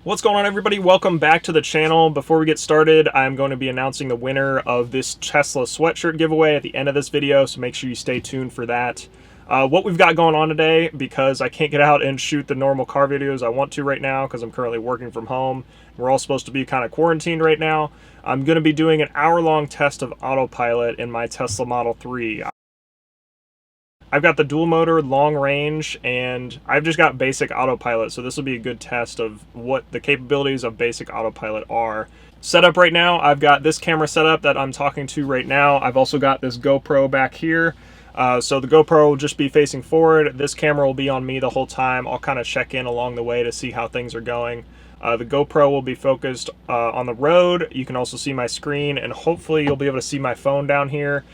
What's going on, everybody? Welcome back to the channel. Before we get started, I'm going to be announcing the winner of this Tesla sweatshirt giveaway at the end of this video, so make sure you stay tuned for that. What we've got going on today, because I can't get out and shoot the normal car videos I want to right now because I'm currently working from home. We're all supposed to be kind of quarantined right now. I'm going to be doing an hour-long test of Autopilot in my Tesla Model 3. I've got the dual motor, long range, and I've just got basic autopilot, so this will be a good test of what the capabilities of basic autopilot are. Set up right now, I've got this camera set up that I'm talking to right now. I've also got this GoPro back here. So the GoPro will just be facing forward. This camera will be on me the whole time. I'll kind of check in along the way to see how things are going. The GoPro will be focused on the road. You can also see my screen, and hopefully you'll be able to see my phone down here.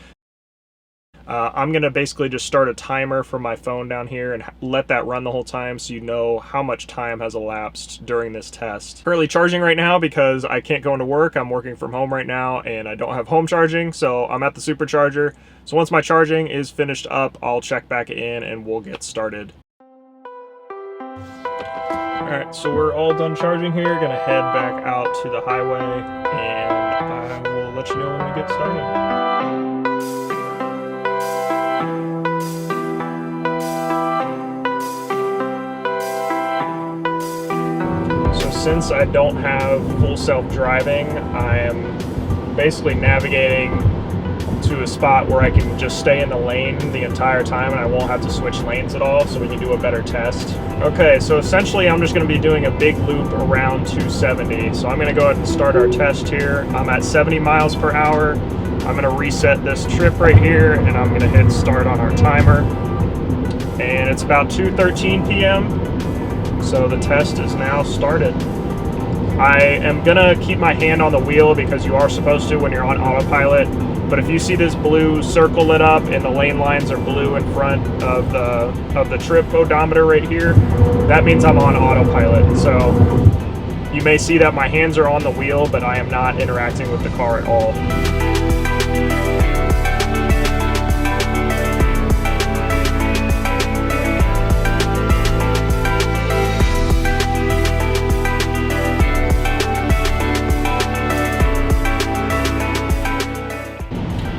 I'm going to basically just start a timer from my phone down here and let that run the whole time so you know how much time has elapsed during this test. Currently charging right now because I can't go into work. I'm working from home right now and I don't have home charging, so I'm at the supercharger. So once my charging is finished up, I'll check back in and we'll get started. Alright, so we're all done charging here. Gonna head back out to the highway and I will let you know when we get started. Since I don't have full self-driving, I am basically navigating to a spot where I can just stay in the lane the entire time and I won't have to switch lanes at all, so we can do a better test. Okay, so essentially I'm just going to be doing a big loop around 270. So I'm going to go ahead and start our test here. I'm at 70 miles per hour. I'm going to reset this trip right here and I'm going to hit start on our timer. And it's about 2:13 p.m. So the test is now started. I am gonna keep my hand on the wheel because you are supposed to when you're on autopilot, but if you see this blue circle lit up and the lane lines are blue in front of the trip odometer right here, that means I'm on autopilot. So you may see that my hands are on the wheel, but I am not interacting with the car at all.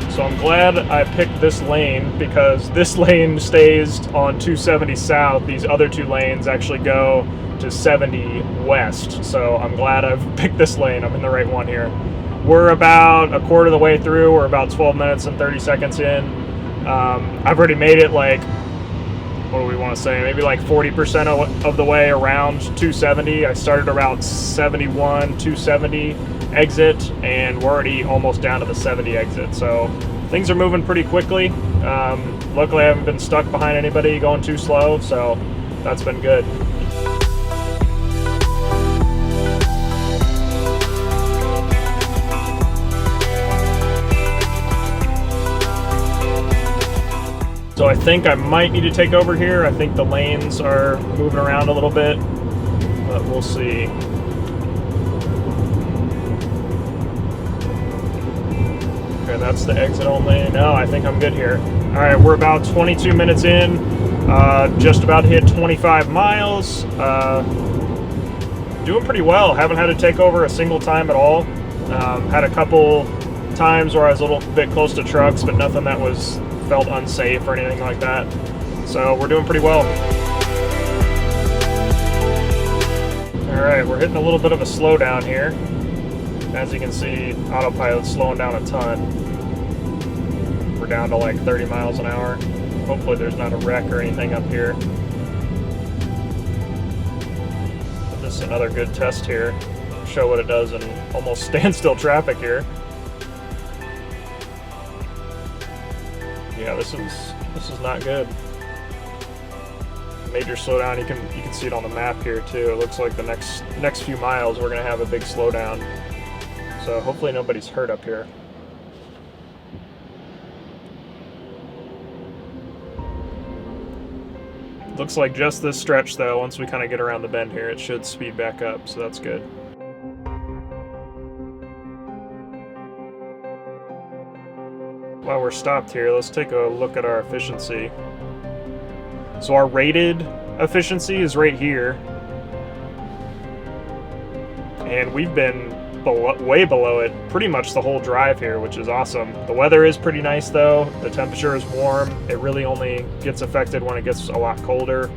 So I'm glad I picked this lane because this lane stays on 270 south. These other two lanes actually go to 70 west. So I'm glad I've picked this lane. I'm in the right one here. We're about a quarter of the way through. We're about 12 minutes and 30 seconds in. I've already made it like, what do we want to say? Maybe like 40% of the way around 270. I started around 71, 270 exit, and we're already almost down to the 70 exit. So things are moving pretty quickly. Luckily I haven't been stuck behind anybody going too slow, so that's been good. So I think I might need to take over here. I think the lanes are moving around a little bit, but we'll see. Okay, that's the exit only. No, I think I'm good here. All right, we're about 22 minutes in, just about to hit 25 miles. Doing pretty well. Haven't had to take over a single time at all. Had a couple times where I was a little bit close to trucks, but nothing that felt unsafe or anything like that. So we're doing pretty well. All right, we're hitting a little bit of a slowdown here. As you can see, autopilot's slowing down a ton. We're down to like 30 miles an hour. Hopefully there's not a wreck or anything up here. But this is another good test here. Show what it does in almost standstill traffic here. Yeah, this is not good. Major slowdown. You can see it on the map here too. It looks like the next few miles we're gonna have a big slowdown. So hopefully nobody's hurt up here. Looks like just this stretch though, once we kind of get around the bend here, it should speed back up, so that's good. While we're stopped here, let's take a look at our efficiency. So our rated efficiency is right here. and we've been way below it pretty much the whole drive here, which is awesome. The weather is pretty nice though. The temperature is warm. It really only gets affected when it gets a lot colder.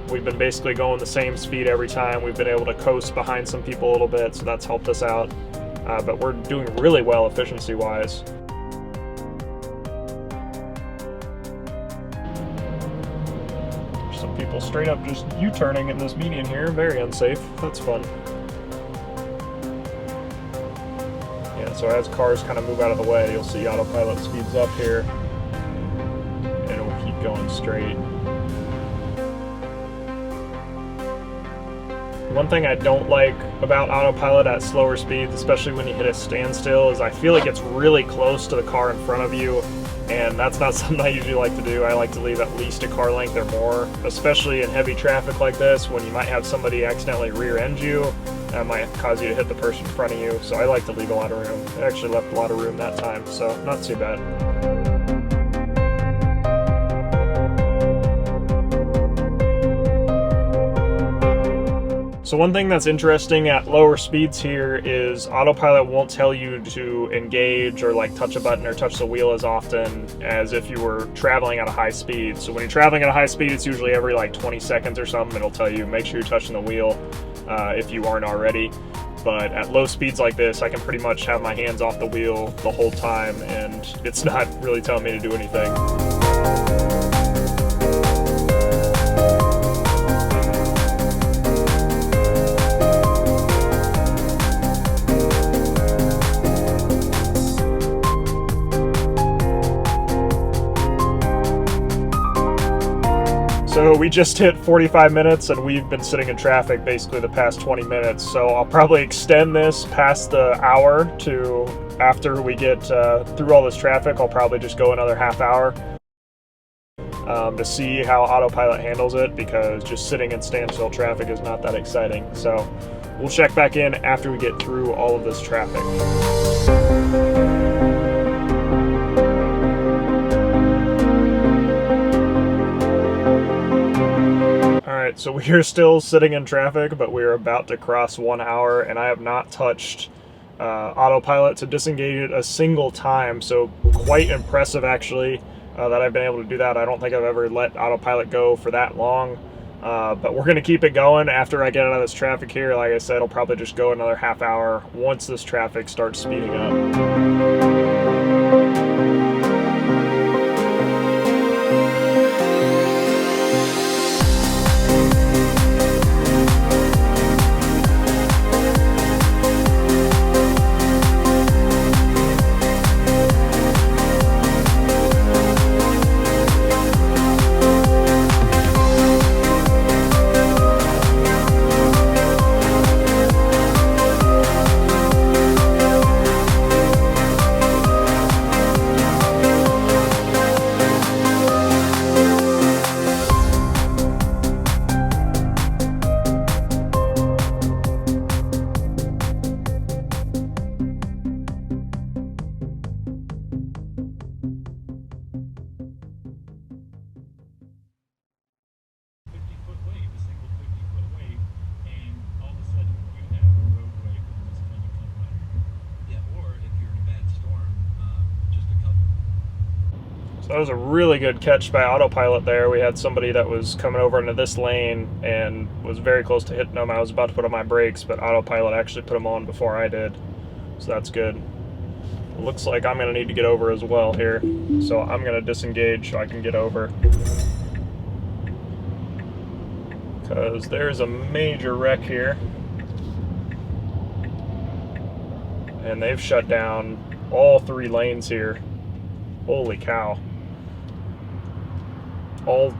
We've been basically going the same speed every time. We've been able to coast behind some people a little bit, so that's helped us out. But we're doing really well efficiency-wise. Some people straight up just U-turning in this median here. Very unsafe. That's fun. Yeah, so as cars kind of move out of the way, you'll see autopilot speeds up here, and it'll keep going straight. One thing I don't like about autopilot at slower speeds, especially when you hit a standstill, is I feel it gets really close to the car in front of you, and that's not something I usually like to do. I like to leave at least a car length or more, especially in heavy traffic like this, when you might have somebody accidentally rear-end you. That might cause you to hit the person in front of you, so I like to leave a lot of room. I actually left a lot of room that time, so not too bad. So one thing that's interesting at lower speeds here is autopilot won't tell you to engage or like touch a button or touch the wheel as often as if you were traveling at a high speed. So when you're traveling at a high speed, it's usually every like 20 seconds or something. It'll tell you, make sure you're touching the wheel if you aren't already. But at low speeds like this, I can pretty much have my hands off the wheel the whole time and it's not really telling me to do anything. So we just hit 45 minutes and we've been sitting in traffic basically the past 20 minutes. So I'll probably extend this past the hour to after we get through all this traffic. I'll probably just go another half hour to see how autopilot handles it, because just sitting in standstill traffic is not that exciting. So we'll check back in after we get through all of this traffic. Alright, so we are still sitting in traffic, but we are about to cross 1 hour, and I have not touched autopilot to disengage it a single time, so quite impressive actually that I've been able to do that. I don't think I've ever let autopilot go for that long, but we're going to keep it going after I get out of this traffic here. Like I said, I'll probably just go another half hour once this traffic starts speeding up. So that was a really good catch by autopilot there. We had somebody that was coming over into this lane and was very close to hitting them. I was about to put on my brakes, but autopilot actually put them on before I did. So that's good. It looks like I'm going to need to get over as well here. So I'm going to disengage so I can get over, because there's a major wreck here. And they've shut down all 3 lanes here. Holy cow. All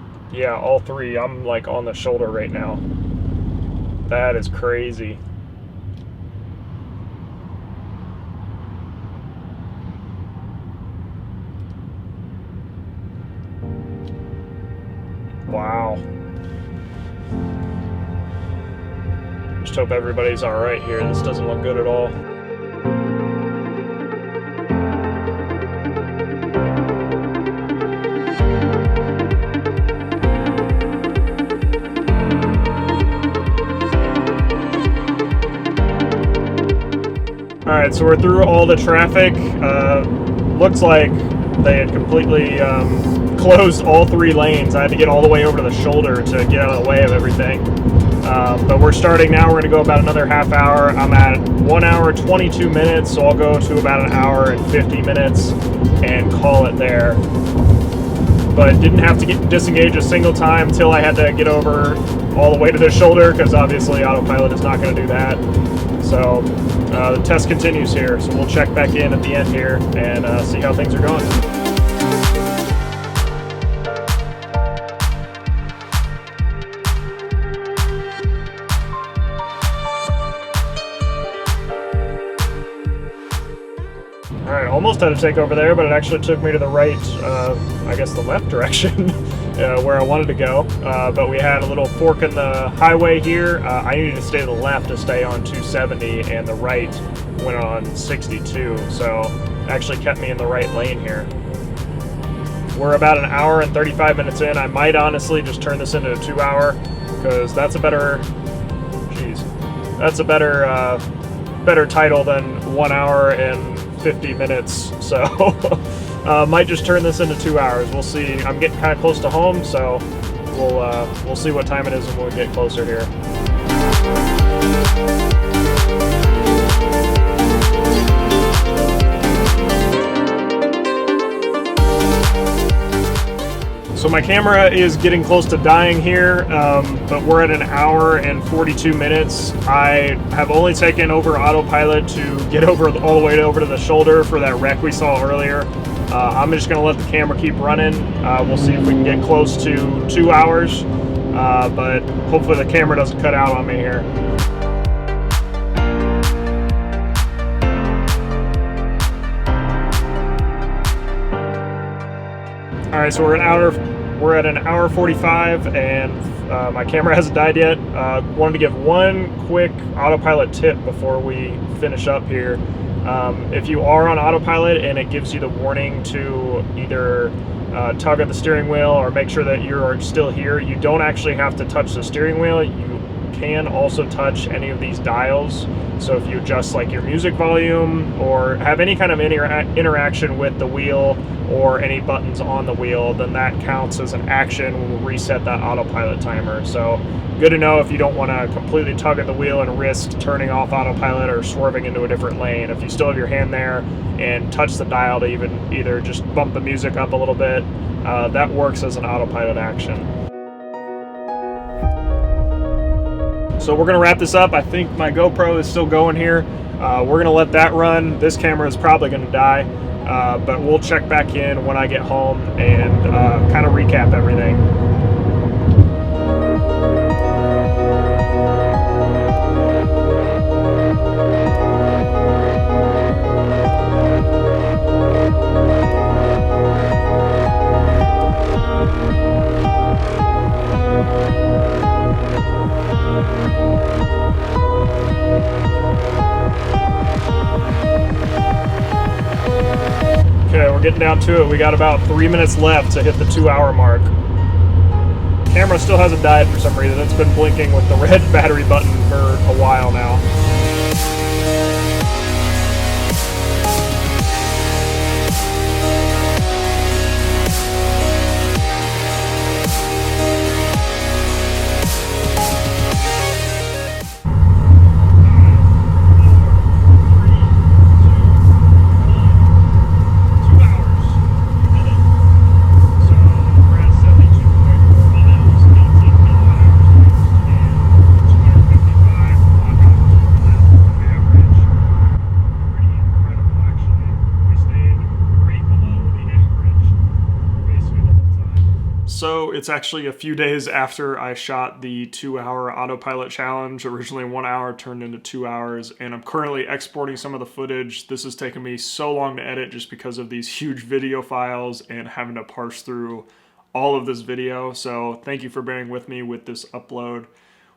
3. I'm like on the shoulder right now. That is crazy. Wow. Just hope everybody's all right here. This doesn't look good at all. Alright, so we're through all the traffic. Looks like they had completely closed all 3 lanes. I had to get all the way over to the shoulder to get out of the way of everything. But we're starting now. We're going to go about another half hour. I'm at 1 hour 22 minutes, so I'll go to about an hour and 50 minutes and call it there. But didn't have to disengage a single time until I had to get over all the way to the shoulder, because obviously Autopilot is not going to do that. So the test continues here, so we'll check back in at the end here and see how things are going. Alright, almost had to take over there, but it actually took me to the right, I guess the left direction, where I wanted to go. But we had a little fork in the highway here. I needed to stay to the left to stay on 270, and the right went on 62, so it actually kept me in the right lane here. We're about an hour and 35 minutes in. I might honestly just turn this into a 2 hour, because that's a better, that's a better title than 1 hour and 50 minutes, so might just turn this into 2 hours. We'll see. I'm getting kind of close to home, so we'll see what time it is when we get closer here. So my camera is getting close to dying here, but we're at an hour and 42 minutes. I have only taken over Autopilot to get over all the way over to the shoulder for that wreck we saw earlier. I'm just going to let the camera keep running. We'll see if we can get close to 2 hours, but hopefully the camera doesn't cut out on me here. All right, so we're at an hour 45, and my camera hasn't died yet. Wanted to give one quick Autopilot tip before we finish up here. If you are on Autopilot and it gives you the warning to either tug at the steering wheel or make sure that you're still here, you don't actually have to touch the steering wheel. You can also touch any of these dials. So if you adjust like your music volume or have any kind of interaction with the wheel or any buttons on the wheel, then that counts as an action when we reset that Autopilot timer. So good to know if you don't want to completely tug at the wheel and risk turning off Autopilot or swerving into a different lane. If you still have your hand there and touch the dial to either just bump the music up a little bit, that works as an Autopilot action. So we're going to wrap this up. I think my GoPro is still going here. We're going to let that run. This camera is probably going to die, but we'll check back in when I get home and kind of recap everything. Okay, we're getting down to it. We got about 3 minutes left to hit the 2 hour mark. Camera still hasn't died for some reason. It's been blinking with the red battery button for a while now. So it's actually a few days after I shot the 2 hour Autopilot challenge. Originally 1 hour turned into 2 hours, and I'm currently exporting some of the footage. This has taken me so long to edit just because of these huge video files and having to parse through all of this video. So thank you for bearing with me with this upload.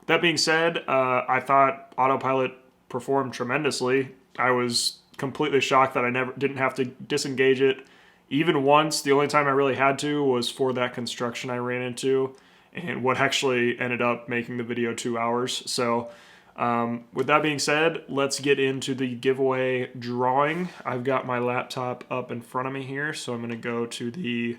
That being said, I thought Autopilot performed tremendously. I was completely shocked that I didn't have to disengage it even once. The only time I really had to was for that construction I ran into, and what actually ended up making the video 2 hours. So With that being said, let's get into the giveaway drawing. I've got my laptop up in front of me here, so I'm going to go to the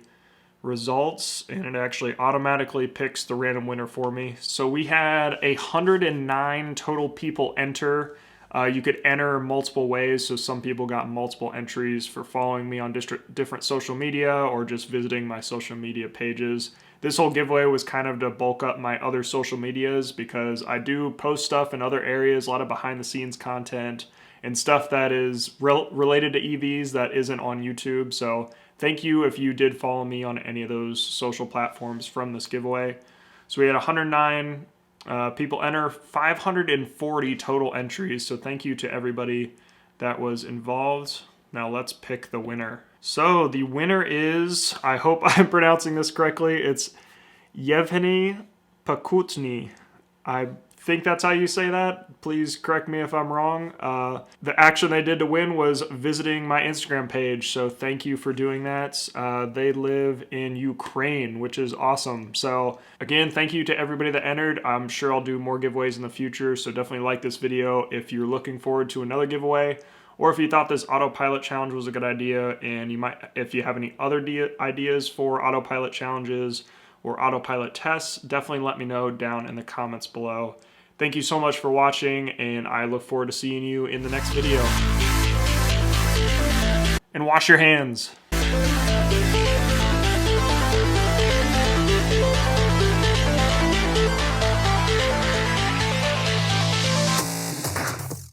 results, and it actually automatically picks the random winner for me. So we had 109 total people enter. You could enter multiple ways, so some people got multiple entries for following me on different social media or just visiting my social media pages. This whole giveaway was kind of to bulk up my other social medias because I do post stuff in other areas, a lot of behind the scenes content and stuff that is related to EVs that isn't on YouTube. So thank you if you did follow me on any of those social platforms from this giveaway. So we had 109 people enter, 540 total entries. So thank you to everybody that was involved. Now let's pick the winner. So the winner is, I hope I'm pronouncing this correctly, it's Yevgeny Pakutny. I think that's how you say that. Please correct me if I'm wrong. The action they did to win was visiting my Instagram page, so thank you for doing that. They live in Ukraine, which is awesome. So again, thank you to everybody that entered. I'm sure I'll do more giveaways in the future, so definitely like this video if you're looking forward to another giveaway, or if you thought this autopilot challenge was a good idea, and if you have any other ideas for autopilot challenges or autopilot tests, definitely let me know down in the comments below. Thank you so much for watching, and I look forward to seeing you in the next video. And wash your hands.